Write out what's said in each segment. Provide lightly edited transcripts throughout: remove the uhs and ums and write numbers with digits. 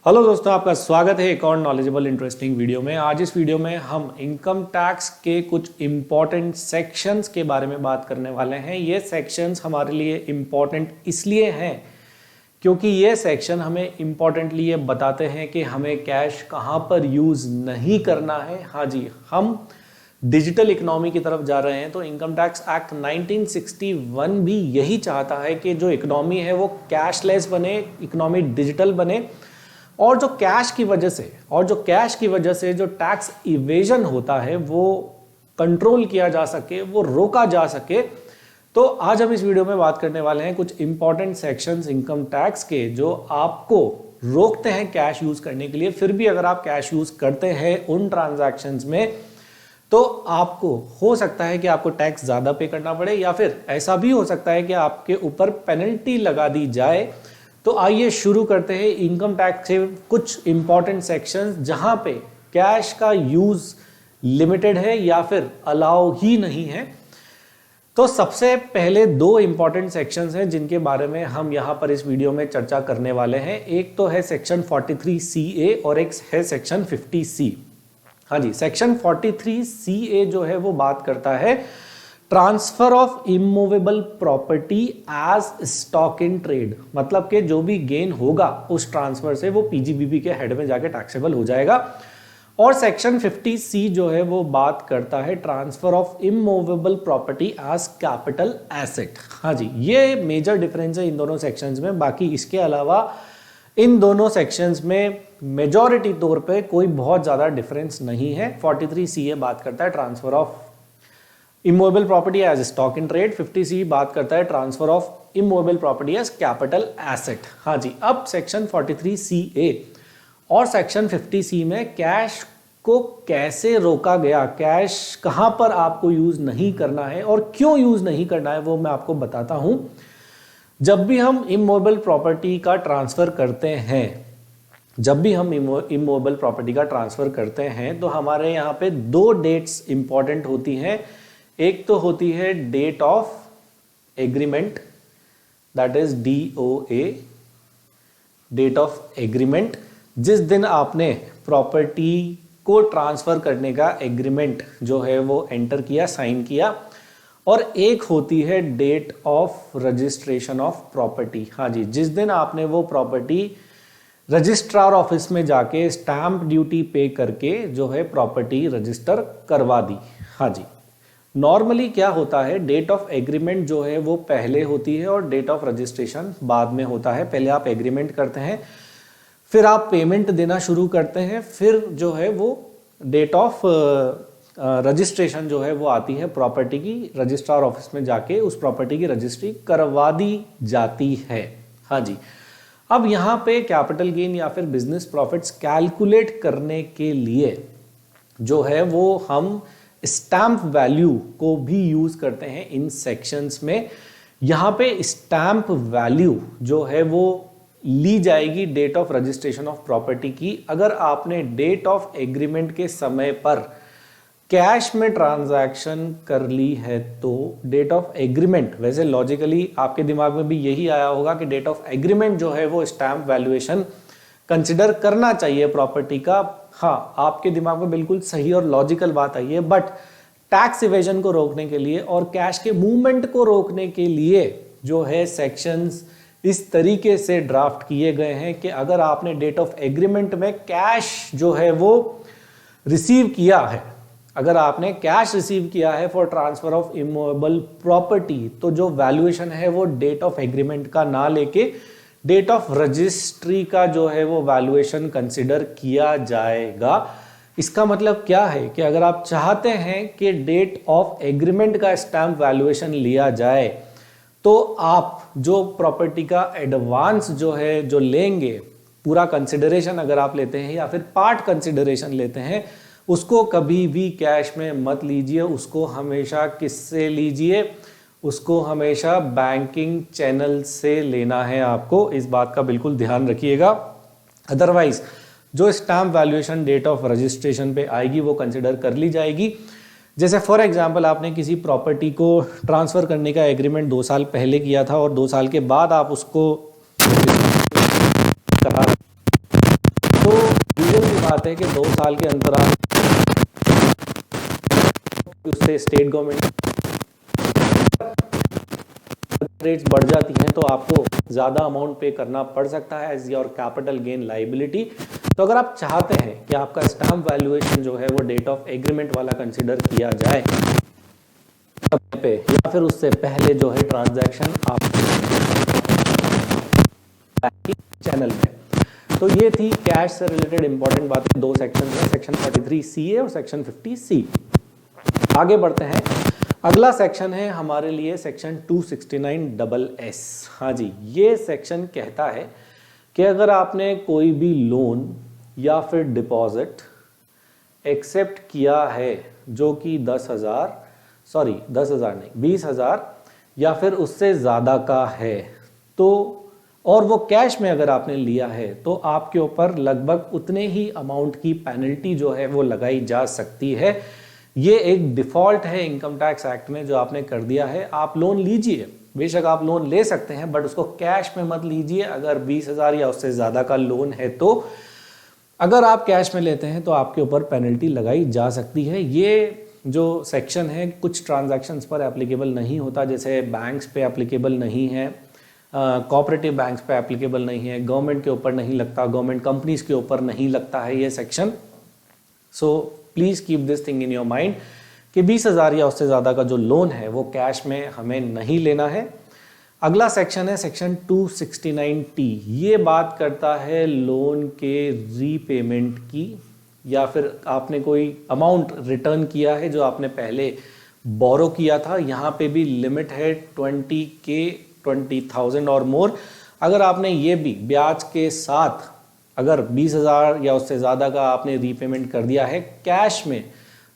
Hello दोस्तों, आपका स्वागत है एक और नॉलेजेबल इंटरेस्टिंग वीडियो में। आज इस वीडियो में हम इनकम टैक्स के कुछ इम्पॉर्टेंट सेक्शंस के बारे में बात करने वाले हैं। ये सेक्शंस हमारे लिए इम्पॉर्टेंट इसलिए हैं क्योंकि ये सेक्शन हमें इम्पॉर्टेंटली ये बताते हैं कि हमें कैश कहाँ पर यूज़ नहीं करना है। हाँ जी, हम डिजिटल इकोनॉमी की तरफ जा रहे हैं, तो इनकम टैक्स एक्ट 1961 भी यही चाहता है कि जो इकोनॉमी है वो कैशलेस बने, इकोनॉमी डिजिटल बने और जो कैश की वजह से जो टैक्स इवेजन होता है वो कंट्रोल किया जा सके, वो रोका जा सके। तो आज हम इस वीडियो में बात करने वाले हैं कुछ इंपॉर्टेंट सेक्शंस इनकम टैक्स के जो आपको रोकते हैं कैश यूज करने के लिए। फिर भी अगर आप कैश यूज करते हैं उन ट्रांजैक्शंस में तो आपको हो सकता है कि आपको टैक्स ज्यादा पे करना पड़े, या फिर ऐसा भी हो सकता है कि आपके ऊपर पेनल्टी लगा दी जाए। तो आइए शुरू करते हैं इनकम टैक्स के कुछ इंपॉर्टेंट सेक्शंस जहां पे कैश का यूज लिमिटेड है या फिर अलाउ ही नहीं है। तो सबसे पहले दो इंपॉर्टेंट सेक्शंस हैं जिनके बारे में हम यहां पर इस वीडियो में चर्चा करने वाले हैं। एक तो है सेक्शन 43CA और एक है सेक्शन 50C। हाँ जी, सेक्शन 43CA जो है वो बात करता है transfer of immovable property as stock in trade, मतलब कि जो भी गेन होगा उस ट्रांसफर से वो पीजीबीबी के हेड में जाके टैक्सेबल हो जाएगा। और सेक्शन 50C जो है वो बात करता है transfer of immovable property as capital asset. हाँ जी, ये मेजर डिफरेंस है इन दोनों सेक्शंस में। बाकी इसके अलावा इन दोनों सेक्शंस में मेजॉरिटी तौर पे कोई बहुत ज्यादा डिफरेंस नहीं है। 43CA बात करता है transfer of immovable property as stock in trade, 50C बात करता है transfer of immovable property as capital asset. हाँ जी, अब सेक्शन 43CA और सेक्शन 50C में कैश को कैसे रोका गया, कैश कहां पर आपको यूज नहीं करना है और क्यों यूज नहीं करना है वो मैं आपको बताता हूं। जब भी हम इमूवेबल प्रॉपर्टी का ट्रांसफर करते हैं तो हमारे यहाँ पे दो डेट्स इंपॉर्टेंट होती हैं। एक तो होती है date of agreement, that is DOA, date of agreement, जिस दिन आपने प्रॉपर्टी को ट्रांसफर करने का एग्रीमेंट जो है वो एंटर किया, साइन किया। और एक होती है date of registration of property. हाँ जी, जिस दिन आपने वो प्रॉपर्टी रजिस्ट्रार ऑफिस में जाके स्टैंप ड्यूटी पे करके जो है प्रॉपर्टी रजिस्टर करवा दी। हाँ जी, नॉर्मली क्या होता है, डेट ऑफ एग्रीमेंट जो है वो पहले होती है और डेट ऑफ रजिस्ट्रेशन बाद में होता है। पहले आप एग्रीमेंट करते हैं, फिर आप पेमेंट देना शुरू करते हैं, फिर जो है वो डेट ऑफ रजिस्ट्रेशन जो है वो आती है, प्रॉपर्टी की रजिस्ट्रार ऑफिस में जाके उस प्रॉपर्टी की रजिस्ट्री करवा दी जाती है। हाँ जी, अब यहाँ पे कैपिटल गेन या फिर बिजनेस प्रॉफिट्स कैलकुलेट करने के लिए जो है वो हम स्टैंप वैल्यू को भी यूज करते हैं इन सेक्शंस में। यहां पे स्टैंप वैल्यू जो है वो ली जाएगी date of registration of property की। अगर आपने डेट ऑफ एग्रीमेंट के समय पर कैश में ट्रांजैक्शन कर ली है तो डेट ऑफ एग्रीमेंट, वैसे लॉजिकली आपके दिमाग में भी यही आया होगा कि डेट ऑफ एग्रीमेंट जो है वो स्टैंप वैल्यूएशन कंसिडर करना चाहिए प्रॉपर्टी का। हाँ, आपके दिमाग में बिल्कुल सही और लॉजिकल बात आई है, बट टैक्स इवेजन को रोकने के लिए और कैश के मूवमेंट को रोकने के लिए जो है सेक्शंस इस तरीके से ड्राफ्ट किए गए हैं कि अगर आपने डेट ऑफ एग्रीमेंट में कैश जो है वो रिसीव किया है, अगर आपने कैश रिसीव किया है for transfer of immovable property, तो जो वैल्यूएशन है वो डेट ऑफ एग्रीमेंट का ना लेके डेट ऑफ रजिस्ट्री का जो है वो वैल्यूएशन कंसिडर किया जाएगा। इसका मतलब क्या है कि अगर आप चाहते हैं कि डेट ऑफ एग्रीमेंट का स्टैंप वैल्यूएशन लिया जाए तो आप जो प्रॉपर्टी का एडवांस जो है जो लेंगे, पूरा कंसिडरेशन अगर आप लेते हैं या फिर पार्ट कंसिडरेशन लेते हैं, उसको कभी भी कैश में मत लीजिए। उसको हमेशा किससे लीजिए, उसको हमेशा बैंकिंग चैनल से लेना है आपको। इस बात का बिल्कुल ध्यान रखिएगा, अदरवाइज जो stamp valuation date of registration पे आएगी वो कंसिडर कर ली जाएगी। जैसे फॉर एग्जांपल आपने किसी प्रॉपर्टी को ट्रांसफर करने का एग्रीमेंट 2 साल पहले किया था और 2 साल के बाद आप उसको करा चाहते हैं कि 2 साल के अंतराल उससे स्टेट गवर्नमेंट रेट्स बढ़ जाती हैं तो आपको ज़्यादा अमाउंट पे करना पड़ सकता है as your capital gain liability. तो अगर आप चाहते हैं कि आपका स्टैम्प वैल्यूएशन जो है वो डेट ऑफ एग्रीमेंट वाला कंसिडर किया जाए पे या फिर उससे पहले जो है ट्रांजैक्शन आप चैनल में। तो ये थी कैश से रिलेटेड इंपॉर्टेंट बातें, 2 सेक्शन है, सेक्शन 43 CA और सेक्शन 50 C। आगे बढ़ते हैं, अगला सेक्शन है हमारे लिए सेक्शन 269 SS। हाँ जी, ये सेक्शन कहता है कि अगर आपने कोई भी लोन या फिर डिपॉजिट एक्सेप्ट किया है जो कि 20,000 या फिर उससे ज़्यादा का है, तो और वो कैश में अगर आपने लिया है तो आपके ऊपर लगभग उतने ही अमाउंट की पेनल्टी जो है वो लगाई जा सकती है। ये एक डिफ़ॉल्ट है इनकम टैक्स एक्ट में जो आपने कर दिया है। आप लोन लीजिए, बेशक आप लोन ले सकते हैं, बट उसको कैश में मत लीजिए। अगर 20,000 या उससे ज़्यादा का लोन है तो अगर आप कैश में लेते हैं तो आपके ऊपर पेनल्टी लगाई जा सकती है। ये जो सेक्शन है कुछ ट्रांजैक्शंस पर एप्लीकेबल नहीं होता, जैसे बैंक्स पे एप्लीकेबल नहीं है, कोऑपरेटिव बैंक्स पे एप्लीकेबल नहीं है, गवर्नमेंट के ऊपर नहीं लगता, गवर्नमेंट कंपनीज के ऊपर नहीं लगता है ये section. So please keep this thing in your mind कि 20,000 या उससे ज़्यादा का जो लोन है वो कैश में हमें नहीं लेना है। अगला सेक्शन है सेक्शन 269T। ये बात करता है लोन के रीपेमेंट की, या फिर आपने कोई अमाउंट रिटर्न किया है जो आपने पहले बोरो किया था। यहाँ पे भी लिमिट है 20,000 और मोर। अगर आपने ये भी ब्याज के साथ अगर 20,000 या उससे ज़्यादा का आपने रीपेमेंट कर दिया है कैश में,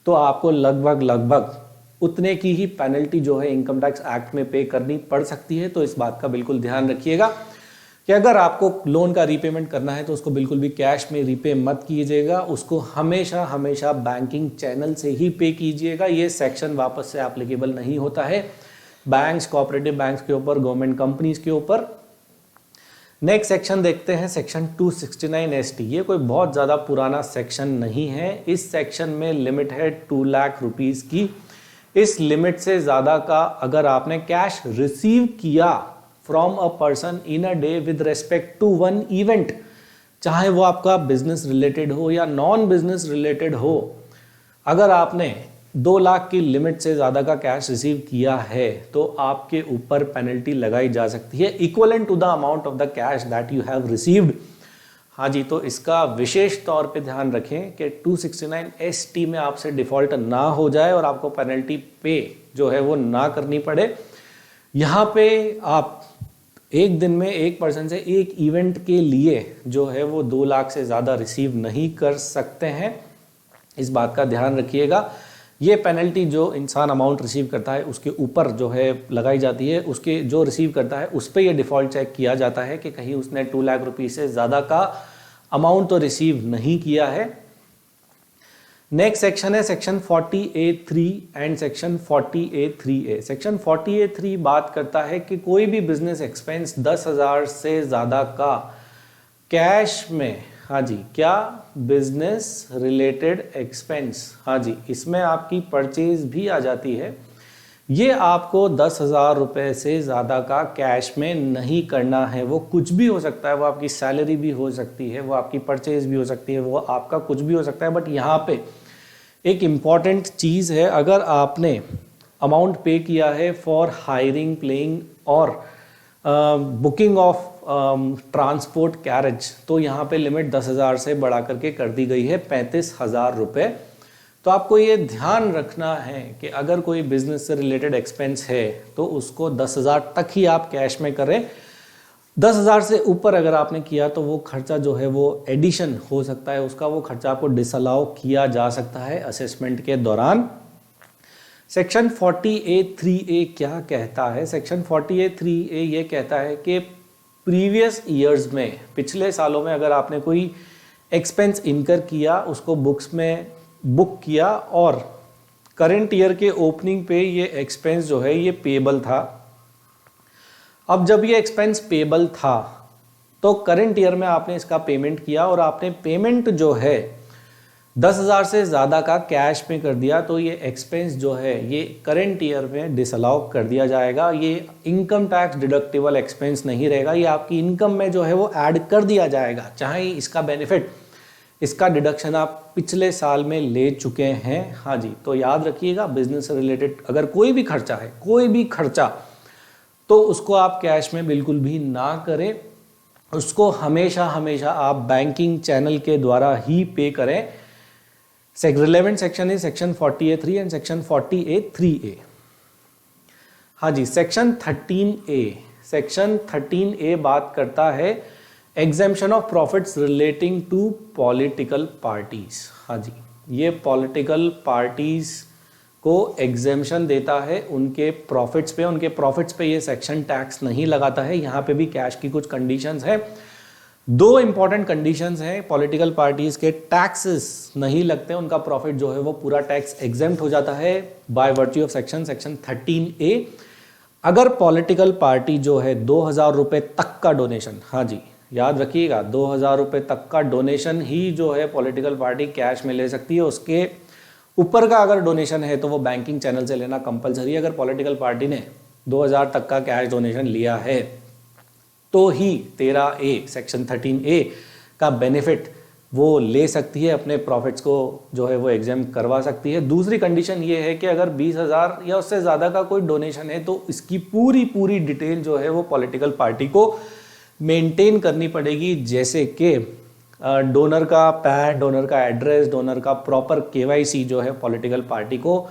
तो आपको लगभग उतने की ही पेनल्टी जो है इनकम टैक्स एक्ट में पे करनी पड़ सकती है। तो इस बात का बिल्कुल ध्यान रखिएगा कि अगर आपको लोन का रीपेमेंट करना है तो उसको बिल्कुल भी कैश में रीपे मत कीजिएगा, उसको हमेशा बैंकिंग चैनल से ही पे कीजिएगा। ये सेक्शन वापस से एप्लीकेबल नहीं होता है बैंक्स, कोऑपरेटिव बैंक्स के ऊपर, गवर्नमेंट कंपनीज के ऊपर। नेक्स्ट सेक्शन देखते हैं सेक्शन 269 ST। ये कोई बहुत ज़्यादा पुराना सेक्शन नहीं है। इस सेक्शन में लिमिट है 2 लाख रुपीज़ की। इस लिमिट से ज़्यादा का अगर आपने कैश रिसीव किया from a person in a day with respect to one event, चाहे वो आपका बिजनेस रिलेटेड हो या नॉन बिजनेस रिलेटेड हो, अगर आपने 2 लाख की लिमिट से ज़्यादा का कैश रिसीव किया है तो आपके ऊपर पेनल्टी लगाई जा सकती है equivalent to the amount of the cash that you have received. हाँ जी, तो इसका विशेष तौर पे ध्यान रखें कि 269 ST में आपसे डिफ़ॉल्ट ना हो जाए और आपको पेनल्टी पे जो है वो ना करनी पड़े। यहाँ पे आप एक दिन में एक पर्सन से एक इवेंट के लिए जो है वो 2 लाख से ज़्यादा रिसीव नहीं कर सकते हैं, इस बात का ध्यान रखिएगा। ये पेनल्टी जो इंसान अमाउंट रिसीव करता है उसके ऊपर जो है लगाई जाती है, उसके जो रिसीव करता है उस पर ये डिफ़ॉल्ट चेक किया जाता है कि कहीं उसने 2 लाख रुपीज़ से ज़्यादा का अमाउंट तो रिसीव नहीं किया है। नेक्स्ट सेक्शन है section 40A3 and section 40A3A। Section 40A3 बात करता है कि कोई भी बिजनेस एक्सपेंस 10,000 से ज़्यादा का कैश में, हाँ जी, क्या बिजनेस रिलेटेड एक्सपेंस, हाँ जी, इसमें आपकी परचेज भी आ जाती है। ये आपको 10,000 रुपये से ज़्यादा का कैश में नहीं करना है। वो कुछ भी हो सकता है, वो आपकी सैलरी भी हो सकती है, वो आपकी परचेज भी हो सकती है, वो आपका कुछ भी हो सकता है। बट यहाँ पे एक इम्पॉर्टेंट चीज़ है, अगर आपने अमाउंट पे किया है फॉर हायरिंग, प्लेइंग और बुकिंग ऑफ ट्रांसपोर्ट कैरेज, तो यहाँ पे लिमिट 10,000 से बढ़ा करके कर दी गई है 35,000 रुपये। तो आपको ये ध्यान रखना है कि अगर कोई बिजनेस से रिलेटेड एक्सपेंस है तो उसको 10,000 तक ही आप कैश में करें। 10,000 से ऊपर अगर आपने किया तो वो खर्चा जो है वो एडिशन हो सकता है, उसका वो खर्चा आपको डिसअलाउ किया जा सकता है असेसमेंट के दौरान। सेक्शन 40A3A क्या कहता है? सेक्शन 40A3A ये कहता है कि प्रीवियस ईयर्स में, पिछले सालों में अगर आपने कोई एक्सपेंस इनकर किया, उसको बुक्स में बुक किया और करंट ईयर के ओपनिंग पे ये एक्सपेंस जो है ये पेबल था। अब जब ये एक्सपेंस पेबल था तो करंट ईयर में आपने इसका पेमेंट किया और आपने पेमेंट जो है 10,000 से ज़्यादा का कैश में कर दिया तो ये एक्सपेंस जो है ये करंट ईयर में डिसअलाउ कर दिया जाएगा। ये इनकम टैक्स डिडक्टिबल एक्सपेंस नहीं रहेगा, ये आपकी इनकम में जो है वो ऐड कर दिया जाएगा, चाहे इसका बेनिफिट, इसका डिडक्शन आप पिछले साल में ले चुके हैं। हाँ जी, तो याद रखिएगा बिजनेस से रिलेटेड अगर कोई भी खर्चा है, कोई भी खर्चा, तो उसको आप कैश में बिल्कुल भी ना करें, उसको हमेशा हमेशा आप बैंकिंग चैनल के द्वारा ही पे करें। Relevant section is section 40A3 and section 40A3A। हाँ जी, सेक्शन 13A, सेक्शन 13A बात करता है exemption of profits relating to political parties. हाँ जी, ये पॉलिटिकल पार्टीज को एग्जेम्पशन देता है उनके प्रॉफिट्स पे, उनके प्रॉफिट्स पे ये सेक्शन टैक्स नहीं लगाता है। यहाँ पे भी कैश की कुछ कंडीशंस है, 2 इंपॉर्टेंट कंडीशंस हैं। पॉलिटिकल पार्टीज के टैक्सेस नहीं लगते, उनका प्रॉफिट जो है वो पूरा टैक्स एग्जेम्प्ट हो जाता है by virtue of section 13A। अगर पॉलिटिकल पार्टी जो है 2,000 रुपए तक का डोनेशन, हाँ जी याद रखिएगा 2,000 रुपए तक का डोनेशन ही जो है पॉलिटिकल पार्टी कैश में ले सकती है। उसके ऊपर का अगर डोनेशन है तो वो बैंकिंग चैनल से लेना कंपलसरी है। अगर पॉलिटिकल पार्टी ने 2,000 तक का कैश डोनेशन लिया है तो ही 13A सेक्शन 13A का बेनिफिट वो ले सकती है, अपने प्रॉफिट्स को जो है वो एग्जाम करवा सकती है। दूसरी कंडीशन ये है कि अगर 20,000 या उससे ज़्यादा का कोई डोनेशन है तो इसकी पूरी डिटेल जो है वो पॉलिटिकल पार्टी को मेंटेन करनी पड़ेगी, जैसे कि डोनर का पैन, डोनर का एड्रेस, डोनर का प्रॉपर KYC जो है पॉलिटिकल पार्टी को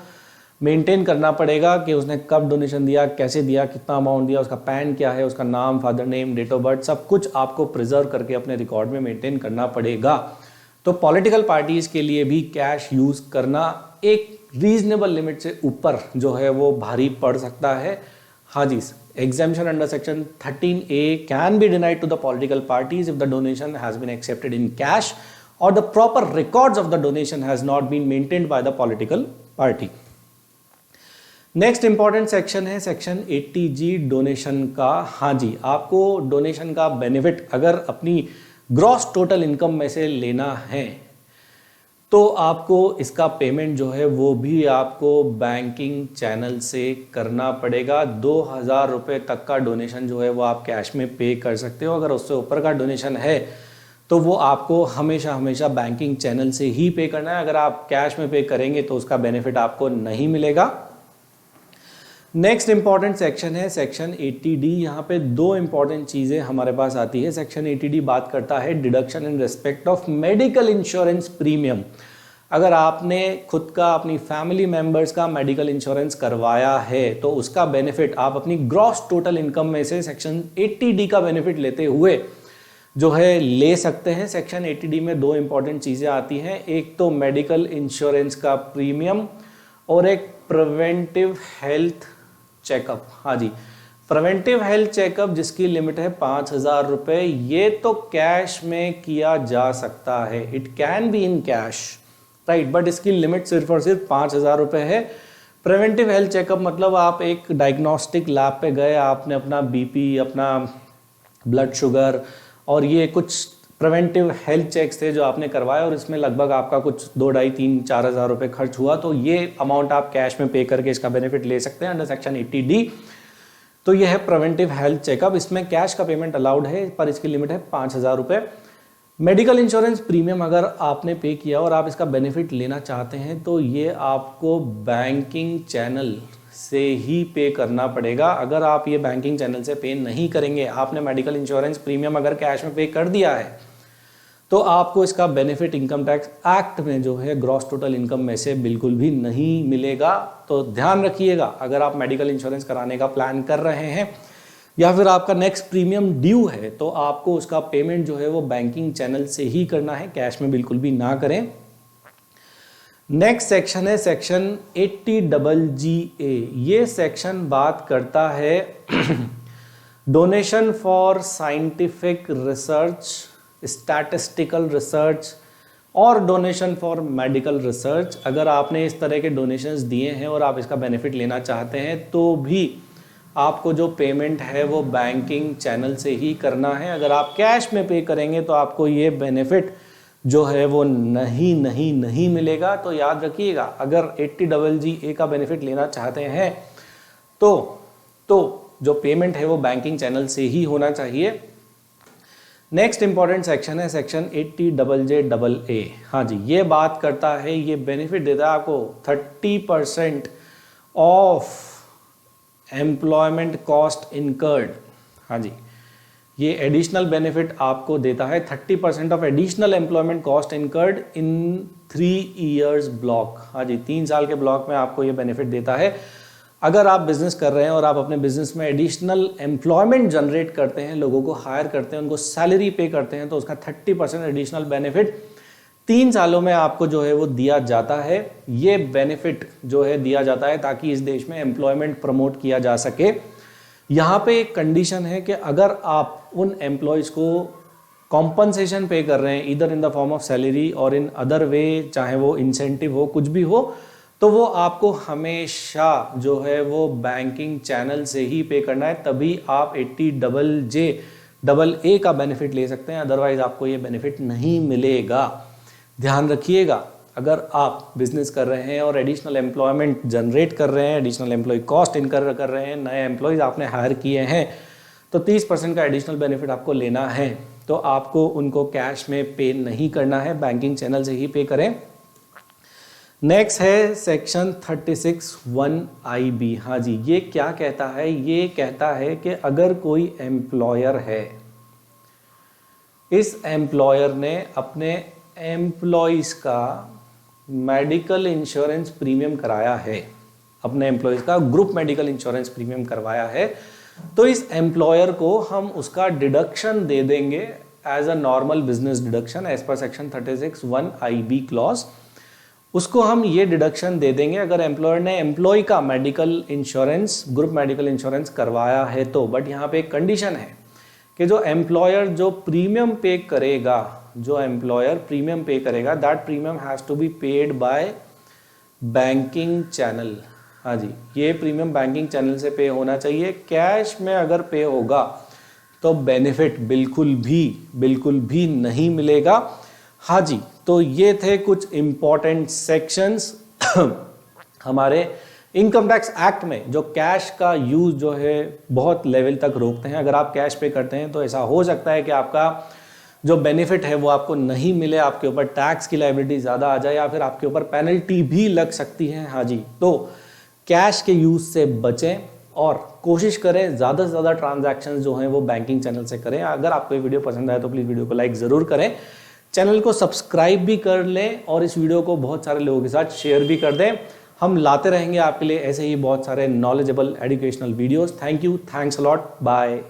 मेंटेन करना पड़ेगा कि उसने कब डोनेशन दिया, कैसे दिया, कितना अमाउंट दिया, उसका पैन क्या है, उसका नाम, father name, date of birth, सब कुछ आपको प्रिजर्व करके अपने रिकॉर्ड में मेंटेन करना पड़ेगा। तो पॉलिटिकल पार्टीज के लिए भी कैश यूज करना एक रीजनेबल लिमिट से ऊपर जो है वो भारी पड़ सकता है। हाँ जी, exemption under section 13A can be denied to the political parties if the donation has been accepted in cash or the proper records of the donation has not been maintained by the political party. Next important section है section 80G donation का। हाँ जी, आपको donation का benefit अगर अपनी gross total income में से लेना है तो आपको इसका पेमेंट जो है वो भी आपको बैंकिंग चैनल से करना पड़ेगा। 2,000 रुपये तक का डोनेशन जो है वो आप कैश में पे कर सकते हो। अगर उससे ऊपर का डोनेशन है तो वो आपको हमेशा हमेशा बैंकिंग चैनल से ही पे करना है। अगर आप कैश में पे करेंगे तो उसका बेनिफिट आपको नहीं मिलेगा। नेक्स्ट इंपॉर्टेंट सेक्शन है सेक्शन 80D। यहाँ पे 2 इंपॉर्टेंट चीज़ें हमारे पास आती है। सेक्शन 80D बात करता है deduction in respect of medical insurance premium. अगर आपने खुद का, अपनी फैमिली मेंबर्स का मेडिकल इंश्योरेंस करवाया है तो उसका बेनिफिट आप अपनी ग्रॉस टोटल इनकम में से सेक्शन 80D का बेनिफिट लेते हुए जो है ले सकते हैं। सेक्शन 80D में 2 इंपॉर्टेंट चीज़ें आती हैं, एक तो मेडिकल इंश्योरेंस का प्रीमियम और एक प्रिवेंटिव हेल्थ चेकअप। हाँ जी, प्रिवेंटिव हेल्थ चेकअप जिसकी लिमिट है 5,000 रुपये, ये तो कैश में किया जा सकता है, it can be in cash, right, but इसकी लिमिट सिर्फ और सिर्फ 5,000 रुपये है। प्रिवेंटिव हेल्थ चेकअप मतलब आप एक डायग्नोस्टिक लैब पे गए, आपने अपना BP, अपना ब्लड शुगर और ये कुछ प्रिवेंटिव हेल्थ चेक्स थे जो आपने करवाया और इसमें लगभग आपका कुछ 2, 2.5, 3, 4,000 रुपये खर्च हुआ, तो ये अमाउंट आप कैश में पे करके इसका बेनिफिट ले सकते हैं अंडर सेक्शन 80D। तो ये है प्रिवेंटिव हेल्थ चेकअप, इसमें कैश का पेमेंट अलाउड है पर इसकी लिमिट है 5,000 रुपये। मेडिकल इंश्योरेंस प्रीमियम अगर आपने पे किया और आप इसका बेनिफिट लेना चाहते हैं तो ये आपको बैंकिंग चैनल से ही पे करना पड़ेगा। अगर आप ये बैंकिंग चैनल से पे नहीं करेंगे, आपने मेडिकल इंश्योरेंस प्रीमियम अगर कैश में पे कर दिया है तो आपको इसका बेनिफिट इनकम टैक्स एक्ट में जो है ग्रॉस टोटल इनकम में से बिल्कुल भी नहीं मिलेगा। तो ध्यान रखिएगा, अगर आप मेडिकल इंश्योरेंस कराने का प्लान कर रहे हैं या फिर आपका नेक्स्ट प्रीमियम ड्यू है तो आपको उसका पेमेंट जो है वो बैंकिंग चैनल से ही करना है, कैश में बिल्कुल भी ना करें। नेक्स्ट सेक्शन है सेक्शन 80GA। ये सेक्शन बात करता है donation for scientific research, statistical research और डोनेशन फॉर मेडिकल रिसर्च। अगर आपने इस तरह के डोनेशंस दिए हैं और आप इसका बेनिफिट लेना चाहते हैं तो भी आपको जो पेमेंट है वो बैंकिंग चैनल से ही करना है। अगर आप कैश में पे करेंगे तो आपको ये बेनिफिट जो है वो नहीं मिलेगा। तो याद रखिएगा, अगर 80GGA का बेनिफिट लेना चाहते हैं तो जो पेमेंट है वो बैंकिंग चैनल से ही होना चाहिए। नेक्स्ट इंपॉर्टेंट सेक्शन है सेक्शन 80JJAA। हाँ जी, ये बात करता है, ये बेनिफिट देता है आपको 30% ऑफ एम्प्लॉयमेंट कॉस्ट इनकर्ड। हाँ जी, ये एडिशनल बेनिफिट आपको देता है 30% of additional employment cost incurred in 3 years block. हाँ जी, 3 साल के ब्लॉक में आपको ये बेनिफिट देता है। अगर आप बिजनेस कर रहे हैं और आप अपने बिजनेस में एडिशनल एम्प्लॉयमेंट जनरेट करते हैं, लोगों को हायर करते हैं, उनको सैलरी पे करते हैं, तो उसका 30% एडिशनल बेनिफिट 3 सालों में आपको जो है वो दिया जाता है। ये बेनिफिट जो है दिया जाता है ताकि इस देश में एम्प्लॉयमेंट प्रमोट किया जा सके। यहाँ पे एक कंडीशन है कि अगर आप उन एम्प्लॉयज को कॉम्पनसेशन पे कर रहे हैं, इधर in the form of salary और इन अदर वे, चाहे वो इंसेंटिव हो, कुछ भी हो, तो वो आपको हमेशा जो है वो बैंकिंग चैनल से ही पे करना है, तभी आप 80JJAA का बेनिफिट ले सकते हैं, अदरवाइज आपको ये बेनिफिट नहीं मिलेगा। ध्यान रखिएगा, अगर आप बिजनेस कर रहे हैं और एडिशनल एम्प्लॉयमेंट जनरेट कर रहे हैं, एडिशनल एम्प्लॉय कॉस्ट इनकर कर रहे हैं, नए एम्प्लॉयज आपने हायर किए हैं, तो 30% का एडिशनल बेनिफिट आपको लेना है। तो आपको उनको कैश में पे नहीं करना है, बैंकिंग चैनल से ही पे करें। नेक्स्ट है सेक्शन 36(1)IB। हाँ जी, ये क्या कहता है? ये कहता है कि अगर कोई एम्प्लॉयर है, इस एम्प्लॉयर ने अपने एम्प्लॉयज का मेडिकल इंश्योरेंस प्रीमियम कराया है, अपने एम्प्लॉयज का ग्रुप मेडिकल इंश्योरेंस प्रीमियम करवाया है, तो इस एम्प्लॉयर को हम उसका डिडक्शन दे देंगे as a normal business deduction as per section 36(1)IB clause. उसको हम ये डिडक्शन दे देंगे अगर एम्प्लॉयर ने एम्प्लॉय का medical insurance, group medical insurance करवाया है तो। बट यहाँ पे एक कंडीशन है कि जो एम्प्लॉयर जो प्रीमियम पे करेगा, that premium has to be paid by banking channel. हाँ जी, ये प्रीमियम बैंकिंग चैनल से पे होना चाहिए। कैश में अगर पे होगा तो बेनिफिट बिल्कुल भी नहीं मिलेगा। हाँ जी, तो ये थे कुछ इंपॉर्टेंट सेक्शंस हमारे इनकम टैक्स एक्ट में, जो कैश का यूज जो है बहुत लेवल तक रोकते हैं। अगर आप कैश पे करते हैं तो ऐसा हो सकता है कि आपका जो बेनिफिट है वो आपको नहीं मिले, आपके ऊपर टैक्स की लायबिलिटी ज़्यादा आ जाए या फिर आपके ऊपर पेनल्टी भी लग सकती है। हाँ जी, तो कैश के यूज से बचें और कोशिश करें ज़्यादा से ज़्यादा ट्रांजैक्शंस जो हैं वो बैंकिंग चैनल से करें। अगर आपको ये वीडियो पसंद आए तो प्लीज़ वीडियो को लाइक ज़रूर करें, चैनल को सब्सक्राइब भी कर लें और इस वीडियो को बहुत सारे लोगों के साथ शेयर भी कर दें। हम लाते रहेंगे आपके लिए ऐसे ही बहुत सारे knowledgeable educational videos. Thank you, thanks a lot, bye.